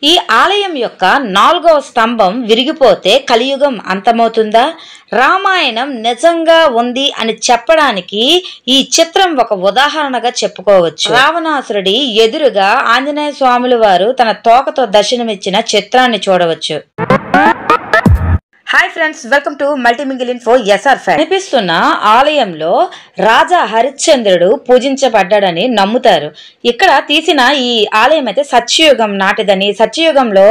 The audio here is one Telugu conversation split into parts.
ఈ ఆలయం యొక్క 4వ స్తంభం విరిగిపోతే కలియుగం అంతమవుతుందా? రామాయణం నిజంగా ఉంది అని చెప్పడానికి ఈ చిత్రం ఒక ఉదాహరణగా చెప్పుకోవచ్చు. రావణాసురుడి ఎదురుగా ఆంజనేయ స్వాముల వారు తన తోకతో దర్శనమిచ్చిన చిత్రాన్ని చూడవచ్చు. Hi friends, welcome to multimingle info SR fact. కనిపిస్తున్న ఆలయంలో రాజా హరిశ్చంద్రుడు పూజించబడ్డాడని నమ్ముతారు. ఇక్కడ తీసిన ఈ ఆలయం అయితే సత్యయుగం నాటిదని, సత్యయుగంలో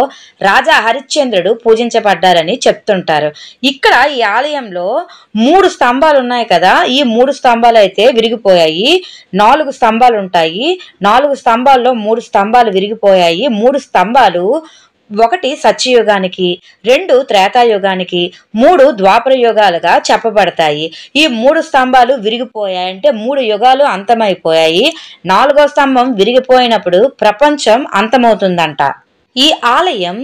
రాజా హరిశ్చంద్రుడు పూజించబడ్డారని చెప్తుంటారు. ఇక్కడ ఈ ఆలయంలో 3 స్తంభాలు ఉన్నాయి కదా, ఈ 3 స్తంభాలు అయితే విరిగిపోయాయి. 4 స్తంభాలు ఉంటాయి. 4 స్తంభాల్లో 3 స్తంభాలు విరిగిపోయాయి. 3 స్తంభాలు 1 సత్యయుగానికి, 2 త్రేతాయుగానికి, 3 ద్వాపర యుగాలుగా చెప్పబడతాయి. ఈ 3 స్తంభాలు విరిగిపోయాయంటే 3 యుగాలు అంతమైపోయాయి. 4వ స్తంభం విరిగిపోయినప్పుడు ప్రపంచం అంతమవుతుందంట. ఈ ఆలయం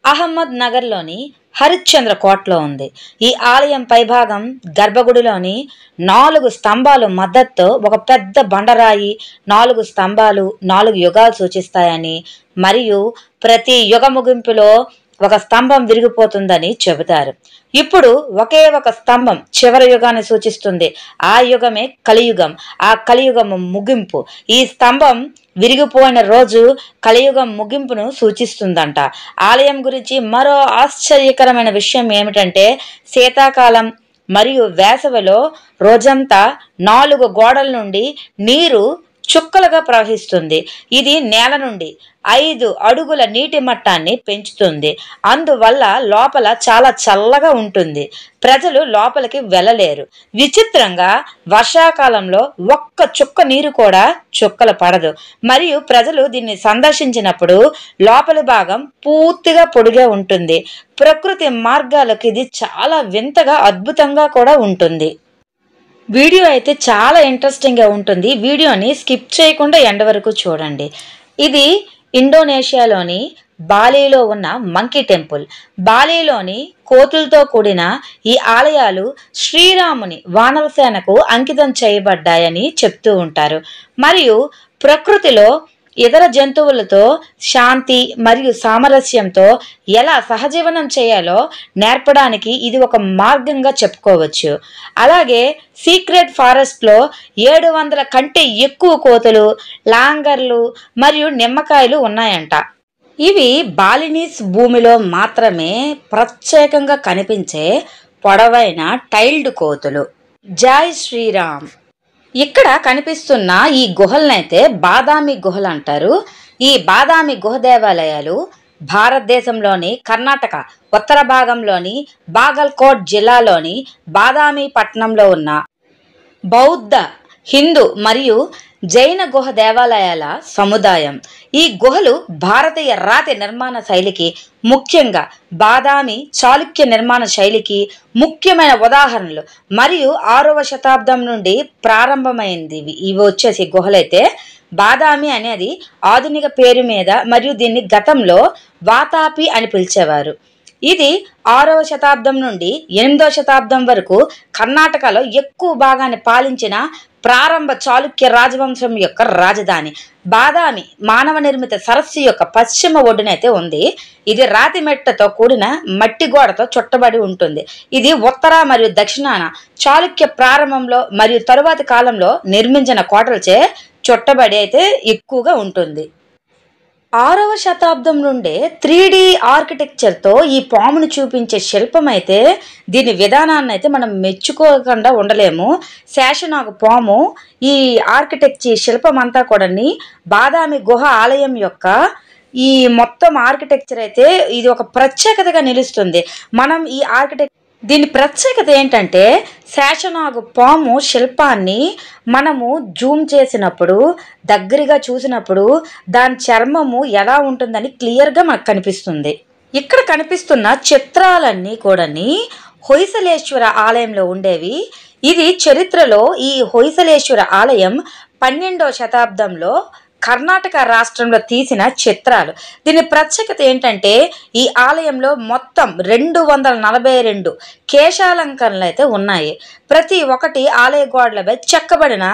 అహ్మద్ నగర్లోని హరిశ్చంద్ర కోటలో ఉంది. ఈ ఆలయం పైభాగం గర్భగుడిలోని 4 స్తంభాలు మద్దతుతో ఒక పెద్ద బండరాయి, 4 స్తంభాలు 4 యుగాలు సూచిస్తాయని, మరియు ప్రతి యుగ ముగింపులో ఒక స్తంభం విరిగిపోతుందని చెబుతారు. ఇప్పుడు ఒకే ఒక స్తంభం చివరి యుగాన్ని సూచిస్తుంది. ఆ యుగమే కలియుగం. ఆ కలియుగం ముగింపు. ఈ స్తంభం విరిగిపోయిన రోజు కలియుగం ముగింపును సూచిస్తుందంట. ఆలయం గురించి మరో ఆశ్చర్యకరమైన విషయం ఏమిటంటే, శీతాకాలం మరియు వేసవిలో రోజంతా 4 గోడల నుండి నీరు చుక్కలుగా ప్రవహిస్తుంది. ఇది నేల నుండి 5 అడుగుల నీటి మట్టాన్ని పెంచుతుంది. అందువల్ల లోపల చాలా చల్లగా ఉంటుంది. ప్రజలు లోపలికి వెళ్ళలేరు. విచిత్రంగా వర్షాకాలంలో ఒక్క చుక్క నీరు కూడా చుక్కలు పడదు. మరియు ప్రజలు దీన్ని సందర్శించినప్పుడు లోపలి భాగం పూర్తిగా పొడిగా ఉంటుంది. ప్రకృతి మార్గాలకు ఇది చాలా వింతగా, అద్భుతంగా కూడా ఉంటుంది. వీడియో అయితే చాలా ఇంట్రెస్టింగ్గా ఉంటుంది. వీడియోని స్కిప్ చేయకుండా ఎండ్ వరకు చూడండి. ఇది ఇండోనేషియాలోని బాలీలో ఉన్న మంకీ టెంపుల్. బాలీలోని కోతులతో కూడిన ఈ ఆలయాలు శ్రీరాముని వానరసేనకు అంకితం చేయబడ్డాయని చెప్తూ ఉంటారు. మరియు ప్రకృతిలో ఇతర జంతువులతో శాంతి మరియు సామరస్యంతో ఎలా సహజీవనం చేయాలో నేర్పడానికి ఇది ఒక మార్గంగా చెప్పుకోవచ్చు. అలాగే సీక్రెట్ ఫారెస్ట్లో 700 కంటే ఎక్కువ కోతులు, లాంగర్లు మరియు నిమ్మకాయలు ఉన్నాయంట. ఇవి బాలినీస్ భూమిలో మాత్రమే ప్రత్యేకంగా కనిపించే పొడవైన టైల్డ్ కోతులు. జై శ్రీరామ్. ఇక్కడ కనిపిస్తున్న ఈ గుహలనైతే బాదామి గుహలు అంటారు. ఈ బాదామి గుహ దేవాలయాలు భారతదేశంలోని కర్ణాటక ఉత్తర భాగంలోని బాగల్కోట్ జిల్లాలోని బాదామి పట్టణంలో ఉన్న బౌద్ధ, హిందూ మరియు జైన గుహ దేవాలయాల సముదాయం. ఈ గుహలు భారతీయ రాతి నిర్మాణ శైలికి, ముఖ్యంగా బాదామి చాళుక్య నిర్మాణ శైలికి ముఖ్యమైన ఉదాహరణలు. మరియు 6వ శతాబ్దం నుండి ప్రారంభమైంది. ఇవి వచ్చేసి గుహలైతే బాదామి అనేది ఆధునిక పేరు మీద, మరియు దీన్ని గతంలో వాతాపి అని పిలిచేవారు. ఇది 6వ శతాబ్దం నుండి 8వ శతాబ్దం వరకు కర్ణాటకలో ఎక్కువ భాగాన్ని పాలించిన ప్రారంభ చాళుక్య రాజవంశం యొక్క రాజధాని. బాదామి మానవ నిర్మిత సరస్సు యొక్క పశ్చిమ ఒడ్డునైతే ఉంది. ఇది రాతి మెట్టతో కూడిన మట్టి గోడతో చుట్టబడి ఉంటుంది. ఇది ఉత్తర మరియు దక్షిణాన చాళుక్య ప్రారంభంలో మరియు తరువాతి కాలంలో నిర్మించిన కోటలచే చుట్టబడి అయితే ఎక్కువగా ఉంటుంది. 6వ శతాబ్దం నుండే 3D ఆర్కిటెక్చర్తో ఈ పామును చూపించే శిల్పం అయితే, దీని విధానాన్ని అయితే మనం మెచ్చుకోకుండా ఉండలేము. శేషనాగు పాము ఈ ఆర్కిటెక్చర్ శిల్పం అంతా కూడా బాదామి గుహ ఆలయం యొక్క ఈ మొత్తం ఆర్కిటెక్చర్ అయితే ఇది ఒక ప్రత్యేకతగా నిలుస్తుంది. మనం ఈ దీని ప్రత్యేకత ఏంటంటే, శేషనాగు పాము శిల్పాన్ని మనము జూమ్ చేసినప్పుడు, దగ్గరగా చూసినప్పుడు దాని చర్మము ఎలా ఉంటుందని క్లియర్గా మనకు కనిపిస్తుంది. ఇక్కడ కనిపిస్తున్న చిత్రాలన్నీ కూడా హొయసలేశ్వర ఆలయంలో ఉండేవి. ఇది చరిత్రలో ఈ హొయసలేశ్వర ఆలయం 12వ శతాబ్దంలో కర్ణాటక రాష్ట్రంలో తీసిన చిత్రాలు. దీని ప్రత్యేకత ఏంటంటే, ఈ ఆలయంలో మొత్తం 242 కేశాలంకరణలు అయితే ఉన్నాయి. ప్రతి ఒక్కటి ఆలయ గోడలపై చెక్కబడిన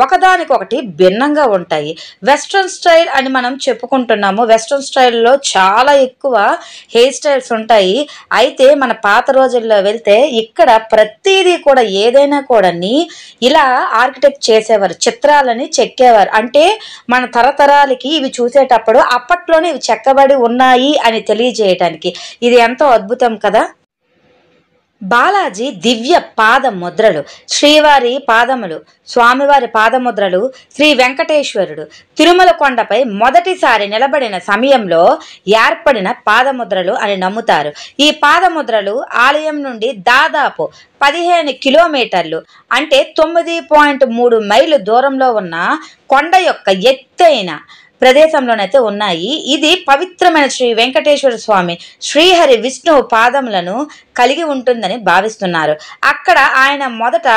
ఒకదానికొకటి భిన్నంగా ఉంటాయి. వెస్ట్రన్ స్టైల్ అని మనం చెప్పుకుంటున్నాము. వెస్ట్రన్ స్టైల్లో చాలా ఎక్కువ హెయిర్ స్టైల్స్ ఉంటాయి. అయితే మన పాత రోజుల్లో వెళ్తే ఇక్కడ ప్రతిదీ కూడా ఏదైనా కూడా ఇలా ఆర్కిటెక్ట్ చేసేవారు, చిత్రాలని చెక్కేవారు. అంటే మన తరతరాలకి ఇవి చూసేటప్పుడు అప్పట్లోనే ఇవి చెక్కబడి ఉన్నాయి అని తెలియజేయటానికి. ఇది ఎంతో అద్భుతం కదా. బాలాజీ దివ్య పాద ముద్రలు, శ్రీవారి పాదములు, స్వామివారి పాదముద్రలు, శ్రీ వెంకటేశ్వరుడు తిరుమల కొండపై మొదటిసారి నిలబడిన సమయంలో ఏర్పడిన పాదముద్రలు అని నమ్ముతారు. ఈ పాదముద్రలు ఆలయం నుండి దాదాపు 15 కిలోమీటర్లు అంటే 9.3 మైళ్ళు దూరంలో ఉన్న కొండ యొక్క ఎత్తైన ప్రదేశంలోనైతే ఉన్నాయి. ఇది పవిత్రమైన శ్రీ వెంకటేశ్వర స్వామి శ్రీహరి విష్ణువు పాదములను కలిగి ఉంటుందని భావిస్తున్నారు. అక్కడ ఆయన మొదట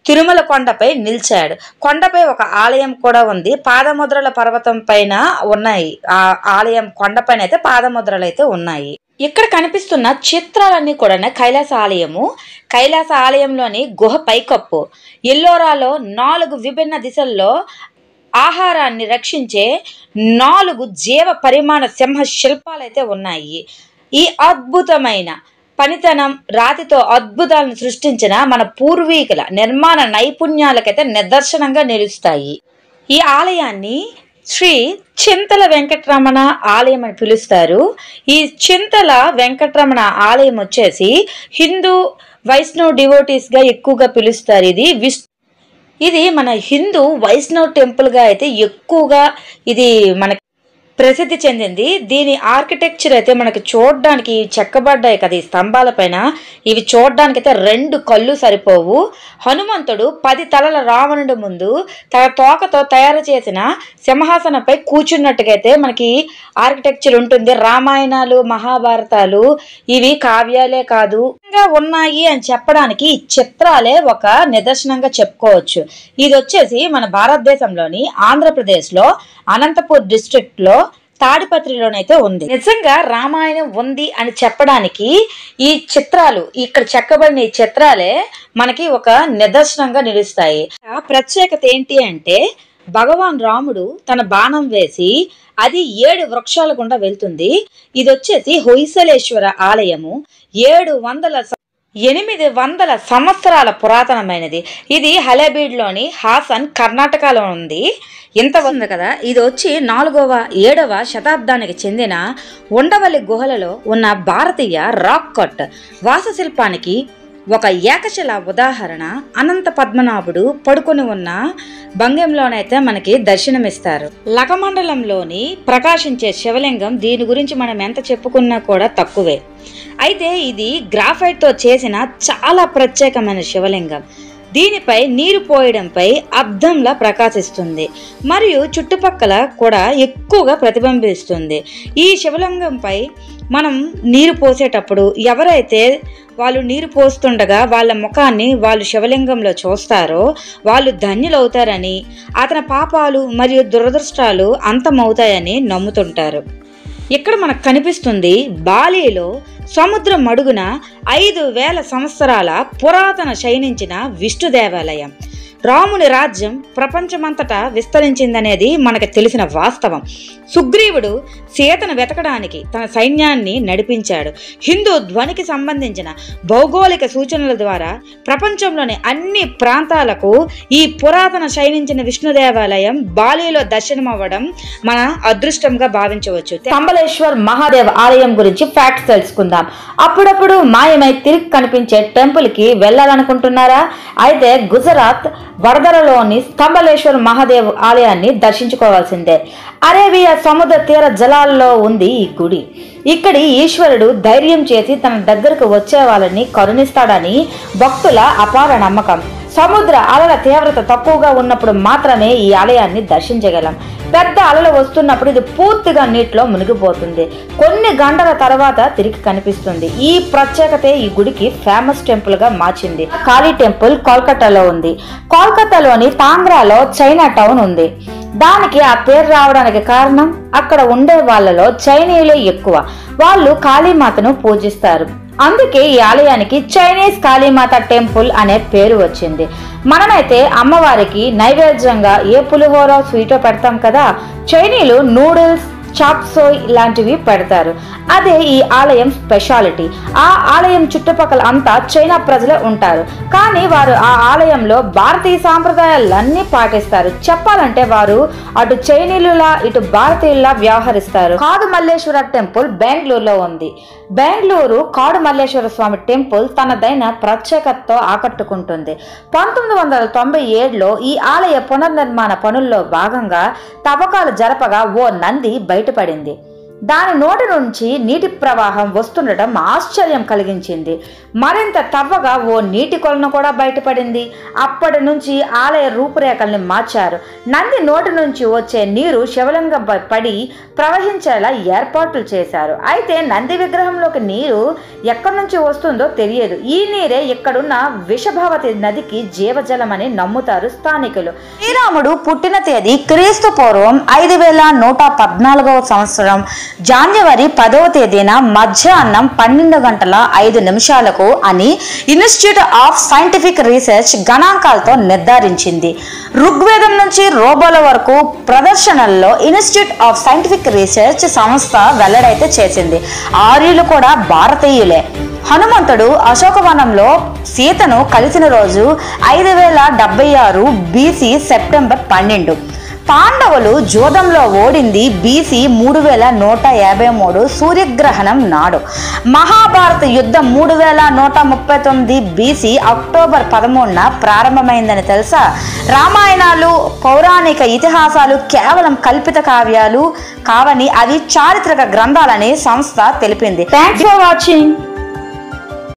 తిరుమల కొండపై నిలిచాడు. కొండపై ఒక ఆలయం కూడా ఉంది. పాదముద్రల పర్వతం పైన ఉన్నాయి. ఆ ఆలయం కొండపైన అయితే పాదముద్రలు అయితే ఉన్నాయి. ఇక్కడ కనిపిస్తున్న చిత్రాలన్నీ కూడా కైలాస ఆలయము. కైలాస ఆలయంలోని గుహ పైకప్పు. ఎల్లోరాలో 4 విభిన్న దిశల్లో ఆహారాన్ని రక్షించే 4 జీవ పరిమాణ సింహ శిల్పాలైతే ఉన్నాయి. ఈ అద్భుతమైన పనితనం రాతితో అద్భుతాలను సృష్టించిన మన పూర్వీకుల నిర్మాణ నైపుణ్యాలకైతే నిదర్శనంగా నిలుస్తాయి. ఈ ఆలయాన్ని శ్రీ చింతల వెంకటరమణ ఆలయం అని పిలుస్తారు. ఈ చింతల వెంకటరమణ ఆలయం వచ్చేసి హిందూ వైష్ణవ్ డివోటీస్గా ఎక్కువగా పిలుస్తారు. ఇది మన హిందూ వైష్ణవ్ టెంపుల్గా అయితే ఎక్కువగా ఇది మన ప్రసిద్ధి చెందింది. దీని ఆర్కిటెక్చర్ అయితే మనకి చూడడానికి చెక్కబడ్డాయి కదా ఈ స్తంభాల పైన. ఇవి చూడడానికైతే 2 కళ్ళు సరిపోవు. హనుమంతుడు 10 తలల రావణుడు ముందు తన తోకతో తయారు చేసిన సింహాసనంపై కూర్చున్నట్టుగా అయితే మనకి ఆర్కిటెక్చర్ ఉంటుంది. రామాయణాలు, మహాభారతాలు ఇవి కావ్యాలే కాదు ఉన్నాయి అని చెప్పడానికి ఈ చిత్రాలే ఒక నిదర్శనంగా చెప్పుకోవచ్చు. ఇది వచ్చేసి మన భారతదేశంలోని ఆంధ్రప్రదేశ్లో అనంతపూర్ డిస్ట్రిక్ట్లో తాడిపత్రిలోనైతే ఉంది. నిజంగా రామాయణం ఉంది అని చెప్పడానికి ఈ చిత్రాలు, ఇక్కడ చెక్కబడిన ఈ చిత్రాలే మనకి ఒక నిదర్శనంగా నిలుస్తాయి. ప్రత్యేకత ఏంటి అంటే భగవాన్ రాముడు తన బాణం వేసి అది 7 వృక్షాల గుండా వెళ్తుంది. ఇది వచ్చేసి హొయసలేశ్వర ఆలయము. 800 సంవత్సరాల పురాతనమైనది. ఇది హలేబీడ్లోని హాసన్ కర్ణాటకలో ఉంది. ఇంత ఉంది కదా. ఇది వచ్చి 4వ 7వ శతాబ్దానికి చెందిన ఉండవల్లి గుహలలో ఉన్న భారతీయ రాక్ కట్ వాస్తుశిల్పానికి ఒక ఏకశిల ఉదాహరణ. అనంత పద్మనాభుడు పడుకొని ఉన్న భంగిమలోనైతే మనకి దర్శనమిస్తారు. లకమండలంలోని ప్రకాశించే శివలింగం, దీని గురించి మనం ఎంత చెప్పుకున్నా కూడా తక్కువే. అయితే ఇది గ్రాఫైట్తో చేసిన చాలా ప్రత్యేకమైన శివలింగం. దీనిపై నీరు పోయడంపై అద్దంలా ప్రకాశిస్తుంది మరియు చుట్టుపక్కల కూడా ఎక్కువగా ప్రతిబింబిస్తుంది. ఈ శివలింగంపై మనం నీరు పోసేటప్పుడు ఎవరైతే వాళ్ళు నీరు పోస్తుండగా వాళ్ళ ముఖాన్ని వాళ్ళు శివలింగంలో చూస్తారో వాళ్ళు ధన్యులవుతారని, అతని పాపాలు మరియు దురదృష్టాలు అంతమవుతాయని నమ్ముతుంటారు. ఇక్కడ మనకు కనిపిస్తుంది బాలీలో సముద్రం అడుగున 5000 సంవత్సరాల పురాతన శయనించిన విష్ణు దేవాలయం. రాముని రాజ్యం ప్రపంచమంతటా విస్తరించిందనేది మనకు తెలిసిన వాస్తవం. సుగ్రీవుడు సీతను వెతకడానికి తన సైన్యాన్ని నడిపించాడు. హిందూ ధ్వనికి సంబంధించిన భౌగోళిక సూచనల ద్వారా ప్రపంచంలోని అన్ని ప్రాంతాలకు ఈ పురాతన శయనించిన విష్ణు దేవాలయం బాలీలో దర్శనమవ్వడం మన అదృష్టంగా భావించవచ్చు. కంబలేశ్వర్ మహాదేవ్ ఆలయం గురించి ఫ్యాక్ట్స్ తెలుసుకుందాం. అప్పుడప్పుడు మాయమై తిరిగి కనిపించే టెంపుల్ కి వెళ్ళాలనుకుంటున్నారా? అయితే గుజరాత్ వడదరలోని స్తంభలేశ్వర్ మహాదేవ్ ఆలయాన్ని దర్శించుకోవాల్సిందే. అరేబియా సముద్ర తీర జలాల్లో ఉంది ఈ గుడి. ఇక్కడి ఈశ్వరుడు ధైర్యం చేసి తన దగ్గరకు వచ్చే వాళ్ళని కరుణిస్తాడని భక్తుల అపార నమ్మకం. సముద్ర అలల తీవ్రత తక్కువగా ఉన్నప్పుడు మాత్రమే ఈ ఆలయాన్ని దర్శించగలం. పెద్ద అలలు వస్తున్నప్పుడు ఇది పూర్తిగా నీటిలో మునిగిపోతుంది. కొన్ని గంటల తర్వాత తిరిగి కనిపిస్తుంది. ఈ ప్రత్యేకతే ఈ గుడికి ఫేమస్ టెంపుల్ గా మార్చింది. కాళీ టెంపుల్ కోల్కతాలో ఉంది. కోల్కతాలోని తాంగ్రాలో చైనా టౌన్ ఉంది. దానికి ఆ పేరు రావడానికి కారణం అక్కడ ఉండే వాళ్ళలో చైనీయులే ఎక్కువ. వాళ్ళు కాళీమాతను పూజిస్తారు. అందుకే ఈ ఆలయానికి చైనీస్ కాళీమాత టెంపుల్ అనే పేరు వచ్చింది. మనమైతే అమ్మవారికి నైవేద్యంగా ఏ పులిహోర స్వీటో పెడతాం కదా, చైనీయులు నూడిల్స్, చాప్సోయ్ ఇలాంటివి పెడతారు. అదే ఈ ఆలయం స్పెషాలిటీ. ఆ ఆలయం చుట్టుపక్కల అంతా చైనా ప్రజలే ఉంటారు, కానీ వారు ఆ ఆలయంలో భారతీయ సాంప్రదాయాలన్నీ పాటిస్తారు. చెప్పాలంటే వారు అటు చైనీయులా ఇటు భారతీయులా వ్యవహరిస్తారు. కాడు మల్లేశ్వర టెంపుల్ బెంగళూరులో ఉంది. బెంగళూరు కాడు మల్లేశ్వర స్వామి టెంపుల్ తనదైన ప్రత్యేకతతో ఆకట్టుకుంటుంది. 1997లో ఈ ఆలయ పునర్నిర్మాణ పనుల్లో భాగంగా తవ్వకాలు జరపగా ఓ నంది బయటపడింది. దాని నోటి నుంచి నీటి ప్రవాహం వస్తుండటం ఆశ్చర్యం కలిగించింది. మరింత తవ్వగా ఓ నీటి కొలను కూడా బయటపడింది. అప్పటి నుంచి ఆలయ రూపురేఖల్ని మార్చారు. నంది నోటి నుంచి వచ్చే నీరు శివలింగంపై పడి ప్రవహించేలా ఏర్పాట్లు చేశారు. అయితే నంది విగ్రహంలోకి నీరు ఎక్కడి నుంచి వస్తుందో తెలియదు. ఈ నీరే ఇక్కడున్న విషభావతి నదికి జీవజలమని నమ్ముతారు స్థానికులు. శ్రీరాముడు పుట్టిన తేదీ క్రీస్తు పూర్వం 5114వ సంవత్సరం జనవరి 10వ తేదీన మధ్యాహ్నం 12:05 అని ఇన్స్టిట్యూట్ ఆఫ్ సైంటిఫిక్ రీసెర్చ్ గణాంకాలతో నిర్ధారించింది. ఋగ్వేదం నుంచి రోబోల వరకు ప్రదర్శనల్లో ఇన్స్టిట్యూట్ ఆఫ్ సైంటిఫిక్ రీసెర్చ్ సంస్థ వెల్లడైతే చేసింది. ఆర్యులు కూడా భారతీయులే. హనుమంతుడు అశోకవనంలో సీతను కలిసిన రోజు 5076 BC సెప్టెంబర్ 12. పాండవులు జోదంలో ఓడింది BC 3153 సూర్యగ్రహణం నాడు. మహాభారత యుద్ధం 3139 BC అక్టోబర్ 13న ప్రారంభమైందని తెలుసా? రామాయణాలు, పౌరాణిక ఇతిహాసాలు కేవలం కల్పిత కావ్యాలు కావని అవి చారిత్రక గ్రంథాలని సంస్థ తెలిపింది. Thanks for watching.